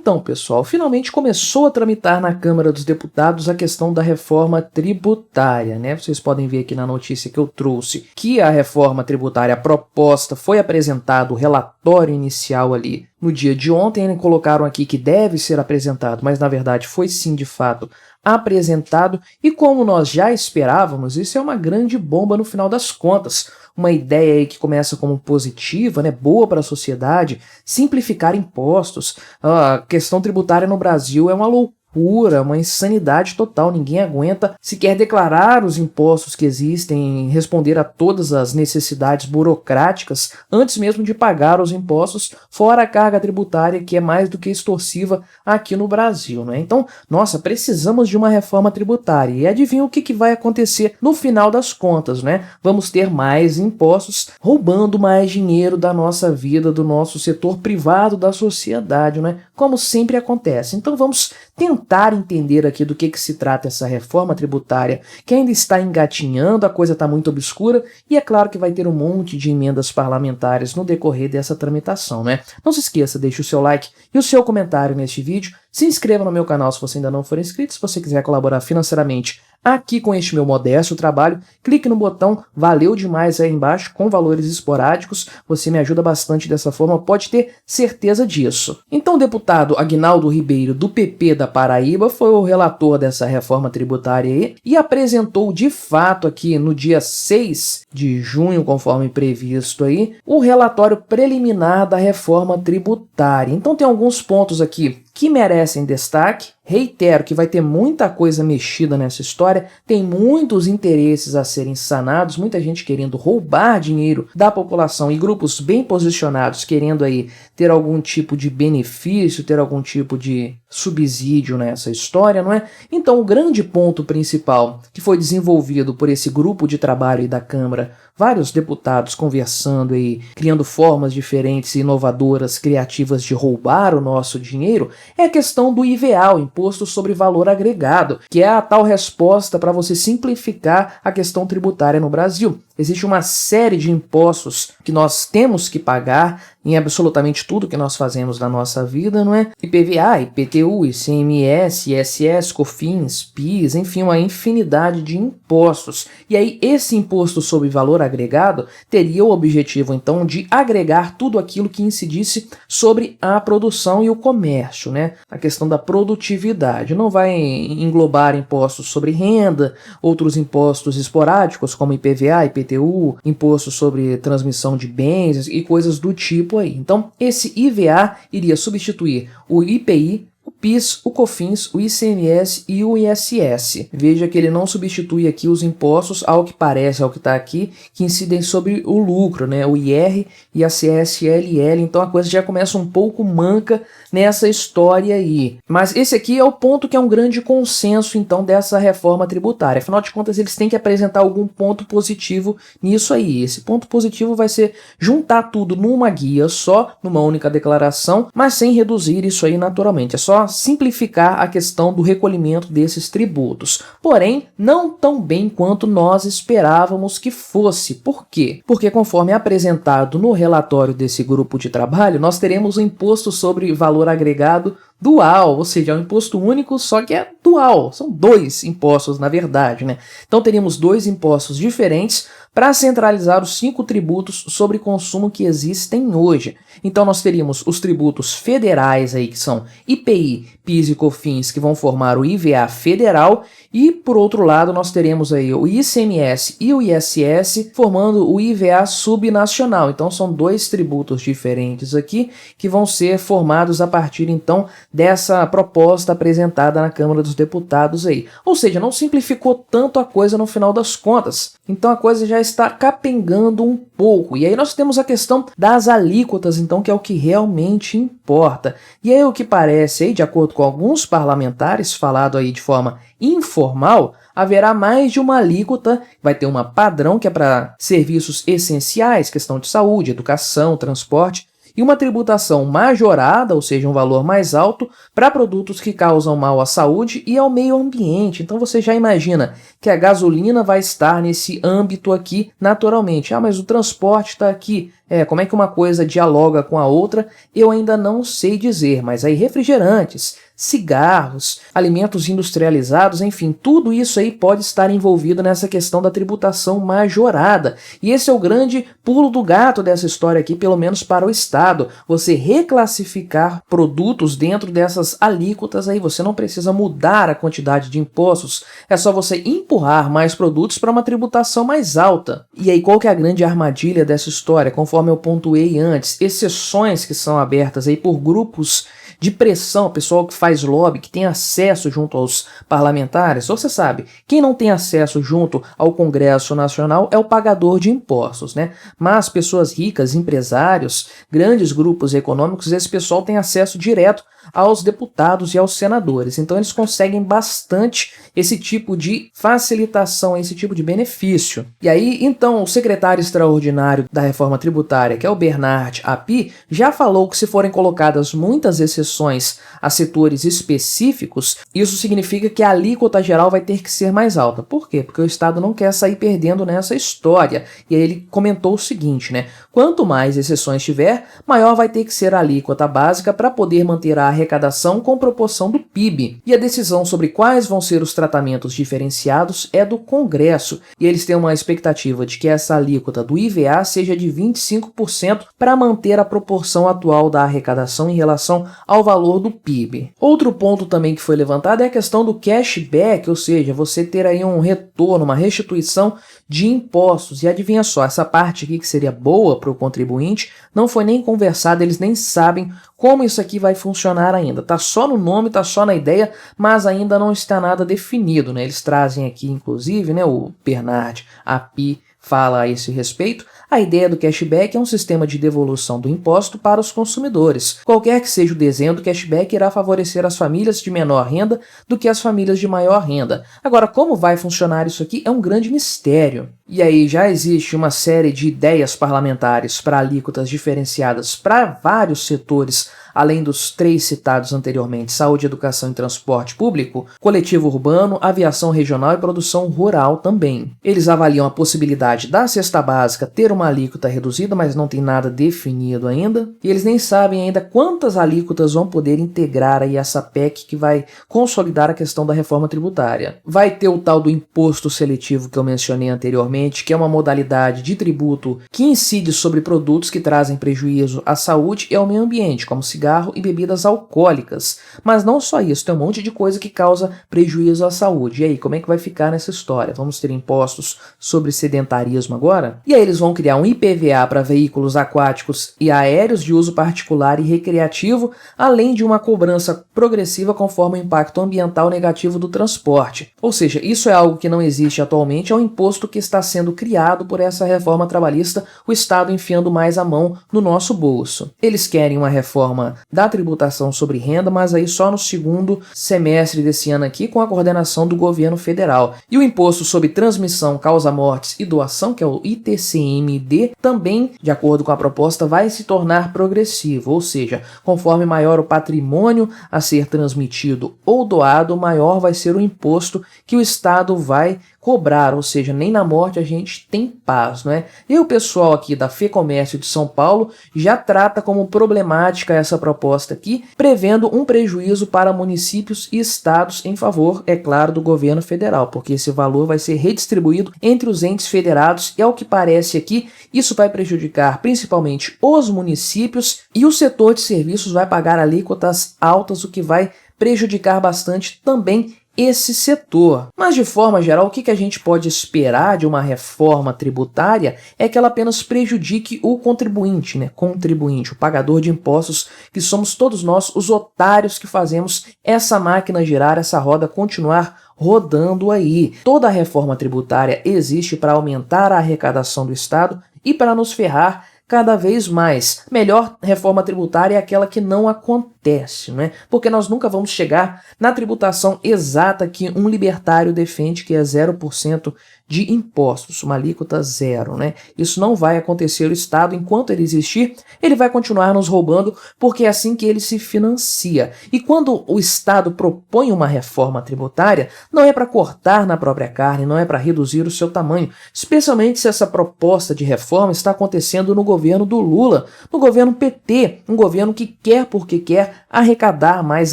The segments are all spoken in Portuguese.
Então, pessoal, finalmente começou a tramitar na Câmara dos Deputados a questão da reforma tributária, né? Vocês podem ver aqui na notícia que eu trouxe que a reforma tributária, a proposta, foi apresentado o relatório inicial ali no dia de ontem. Eles colocaram aqui que deve ser apresentado, mas na verdade foi sim, de fato, apresentado. E como nós já esperávamos, isso é uma grande bomba no final das contas. Uma ideia aí que começa como positiva, né, boa para a sociedade, simplificar impostos. A questão tributária no Brasil é uma loucura, uma insanidade total. Ninguém aguenta sequer declarar os impostos que existem, responder a todas as necessidades burocráticas antes mesmo de pagar os impostos, fora a carga tributária que é mais do que extorsiva aqui no Brasil, né? Então, nossa, precisamos de uma reforma tributária. E adivinha o que vai acontecer no final das contas, né? Vamos ter mais impostos, roubando mais dinheiro da nossa vida, do nosso setor privado, da sociedade, né? Como sempre acontece. Então vamos tentar entender aqui do que se trata essa reforma tributária, que ainda está engatinhando, a coisa está muito obscura, e é claro que vai ter um monte de emendas parlamentares no decorrer dessa tramitação, né? Não se esqueça, deixe o seu like e o seu comentário neste vídeo, se inscreva no meu canal se você ainda não for inscrito, se você quiser colaborar financeiramente aqui com este meu modesto trabalho, clique no botão valeu demais aí embaixo com valores esporádicos, você me ajuda bastante dessa forma, pode ter certeza disso. Então o deputado Aguinaldo Ribeiro do PP da Paraíba foi o relator dessa reforma tributária aí e apresentou de fato aqui no dia 6 de junho, conforme previsto aí, o relatório preliminar da reforma tributária. Então tem alguns pontos aqui que merecem destaque. Reitero que vai ter muita coisa mexida nessa história, tem muitos interesses a serem sanados, muita gente querendo roubar dinheiro da população e grupos bem posicionados querendo aí ter algum tipo de benefício, ter algum tipo de subsídio nessa história, não é? Então o grande ponto principal que foi desenvolvido por esse grupo de trabalho aí da Câmara, vários deputados conversando e criando formas diferentes, inovadoras, criativas de roubar o nosso dinheiro, é a questão do IVA, o Imposto sobre Valor Agregado, que é a tal resposta para você simplificar a questão tributária no Brasil. Existe uma série de impostos que nós temos que pagar em absolutamente tudo que nós fazemos na nossa vida, não é? IPVA, IPTU, ICMS, ISS, COFINS, PIS, enfim, uma infinidade de impostos. E aí esse imposto sobre valor agregado teria o objetivo, então, de agregar tudo aquilo que incidisse sobre a produção e o comércio, né? A questão da produtividade. Não vai englobar impostos sobre renda, outros impostos esporádicos, como IPVA, IPTU, imposto sobre transmissão de bens e coisas do tipo aí. Então, esse IVA iria substituir o IPI, o PIS, o COFINS, o ICMS e o ISS. Veja que ele não substitui aqui os impostos, ao que parece, ao que está aqui, que incidem sobre o lucro, né? O IR e a CSLL. Então a coisa já começa um pouco manca nessa história aí. Mas esse aqui é o ponto que é um grande consenso, então, dessa reforma tributária. Afinal de contas, eles têm que apresentar algum ponto positivo nisso aí. Esse ponto positivo vai ser juntar tudo numa guia só, numa única declaração, mas sem reduzir isso aí naturalmente. É só simplificar a questão do recolhimento desses tributos. Porém, não tão bem quanto nós esperávamos que fosse. Por quê? Porque conforme apresentado no relatório desse grupo de trabalho, nós teremos o imposto sobre valor agregado dual, ou seja, é um imposto único, só que é dual. São dois impostos, na verdade, né? Então teríamos dois impostos diferentes para centralizar os 5 tributos sobre consumo que existem hoje. Então nós teríamos os tributos federais aí, que são IPI, PIS e COFINS, que vão formar o IVA federal, e por outro lado nós teremos aí o ICMS e o ISS formando o IVA subnacional. Então são dois tributos diferentes aqui que vão ser formados a partir então dessa proposta apresentada na Câmara dos Deputados aí. Ou seja, não simplificou tanto a coisa no final das contas. Então a coisa já está capengando um pouco. E aí nós temos a questão das alíquotas, então, que é o que realmente importa. E aí o que parece aí, de acordo com alguns parlamentares, falado aí de forma informal, haverá mais de uma alíquota, vai ter uma padrão que é para serviços essenciais, questão de saúde, educação, transporte, e uma tributação majorada, ou seja, um valor mais alto, para produtos que causam mal à saúde e ao meio ambiente. Então você já imagina que a gasolina vai estar nesse âmbito aqui naturalmente. Ah, mas o transporte está aqui. Como é que uma coisa dialoga com a outra, eu ainda não sei dizer, mas aí refrigerantes, cigarros, alimentos industrializados, enfim, tudo isso aí pode estar envolvido nessa questão da tributação majorada. E esse é o grande pulo do gato dessa história aqui, pelo menos para o Estado. Você reclassificar produtos dentro dessas alíquotas aí, você não precisa mudar a quantidade de impostos, é só você empurrar mais produtos para uma tributação mais alta. E aí qual que é a grande armadilha dessa história? Conforme eu pontuei antes, exceções que são abertas aí por grupos de pressão, pessoal que faz lobby, que tem acesso junto aos parlamentares. Você sabe, quem não tem acesso junto ao Congresso Nacional é o pagador de impostos, né? Mas pessoas ricas, empresários, grandes grupos econômicos, esse pessoal tem acesso direto aos deputados e aos senadores. Então eles conseguem bastante esse tipo de facilitação, esse tipo de benefício. E aí, então, o secretário extraordinário da reforma tributária, que é o Bernard Api, já falou que se forem colocadas muitas exceções a setores específicos, isso significa que a alíquota geral vai ter que ser mais alta. Por quê? Porque o Estado não quer sair perdendo nessa história. E aí ele comentou o seguinte, né? Quanto mais exceções tiver, maior vai ter que ser a alíquota básica para poder manter a arrecadação com proporção do PIB. E a decisão sobre quais vão ser os tratamentos diferenciados é do Congresso. E eles têm uma expectativa de que essa alíquota do IVA seja de 25% para manter a proporção atual da arrecadação em relação ao valor do PIB. Outro ponto também que foi levantado é a questão do cashback, ou seja, você ter aí um retorno, uma restituição de impostos. E adivinha só, essa parte aqui que seria boa para o contribuinte não foi nem conversada, eles nem sabem como isso aqui vai funcionar ainda. Tá só no nome, tá só na ideia, mas ainda não está nada definido, né? Eles trazem aqui, inclusive, né, o Bernard Api fala a esse respeito. A ideia do cashback é um sistema de devolução do imposto para os consumidores. Qualquer que seja o desenho do cashback, irá favorecer as famílias de menor renda do que as famílias de maior renda. Agora, como vai funcionar isso aqui é um grande mistério. E aí já existe uma série de ideias parlamentares para alíquotas diferenciadas para vários setores, além dos 3 citados anteriormente: saúde, educação e transporte público, coletivo urbano, aviação regional e produção rural também. Eles avaliam a possibilidade da cesta básica ter uma alíquota reduzida, mas não tem nada definido ainda. E eles nem sabem ainda quantas alíquotas vão poder integrar aí essa PEC que vai consolidar a questão da reforma tributária. Vai ter o tal do imposto seletivo que eu mencionei anteriormente, que é uma modalidade de tributo que incide sobre produtos que trazem prejuízo à saúde e ao meio ambiente, como cigarro e bebidas alcoólicas. Mas não só isso, tem um monte de coisa que causa prejuízo à saúde. E aí, como é que vai ficar nessa história? Vamos ter impostos sobre sedentarismo agora? E aí eles vão criar um IPVA para veículos aquáticos e aéreos de uso particular e recreativo, além de uma cobrança progressiva conforme o impacto ambiental negativo do transporte. Ou seja, isso é algo que não existe atualmente, é um imposto que está sendo criado por essa reforma trabalhista, o Estado enfiando mais a mão no nosso bolso. Eles querem uma reforma da tributação sobre renda, mas aí só no segundo semestre desse ano aqui, com a coordenação do governo federal. E o imposto sobre transmissão, causa-mortes e doação, que é o ITCMD, também, de acordo com a proposta, vai se tornar progressivo, ou seja, conforme maior o patrimônio a ser transmitido ou doado, maior vai ser o imposto que o Estado vai cobrar, ou seja, nem na morte a gente tem paz, não é? E o pessoal aqui da FEComércio de São Paulo já trata como problemática essa proposta aqui, prevendo um prejuízo para municípios e estados em favor, é claro, do governo federal, porque esse valor vai ser redistribuído entre os entes federados e, ao que parece aqui, isso vai prejudicar principalmente os municípios e o setor de serviços vai pagar alíquotas altas, o que vai prejudicar bastante também esse setor. Mas de forma geral, o que a gente pode esperar de uma reforma tributária é que ela apenas prejudique o contribuinte, né? Contribuinte, o pagador de impostos, que somos todos nós, os otários que fazemos essa máquina girar, essa roda continuar rodando aí. Toda a reforma tributária existe para aumentar a arrecadação do Estado e para nos ferrar cada vez mais. Melhor reforma tributária é aquela que não acontece, né? Porque nós nunca vamos chegar na tributação exata que um libertário defende, que é 0% de impostos, uma alíquota zero, né? Isso não vai acontecer. O Estado, enquanto ele existir, ele vai continuar nos roubando, porque é assim que ele se financia. E quando o Estado propõe uma reforma tributária, não é para cortar na própria carne, não é para reduzir o seu tamanho, especialmente se essa proposta de reforma está acontecendo no governo governo do Lula, no governo PT, um governo que quer porque quer arrecadar mais,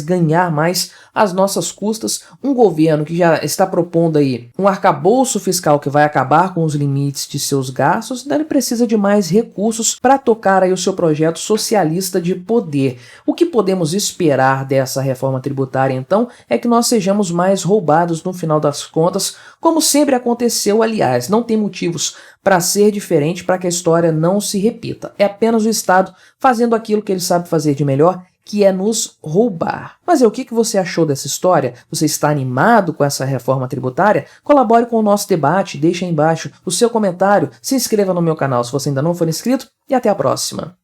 ganhar mais às nossas custas, um governo que já está propondo aí um arcabouço fiscal que vai acabar com os limites de seus gastos, então ele precisa de mais recursos para tocar aí o seu projeto socialista de poder. O que podemos esperar dessa reforma tributária, então, é que nós sejamos mais roubados no final das contas, como sempre aconteceu, aliás, não tem motivos para ser diferente, para que a história não se repita. É apenas o Estado fazendo aquilo que ele sabe fazer de melhor, que é nos roubar. Mas o que você achou dessa história? Você está animado com essa reforma tributária? Colabore com o nosso debate, deixe aí embaixo o seu comentário, se inscreva no meu canal se você ainda não for inscrito e até a próxima.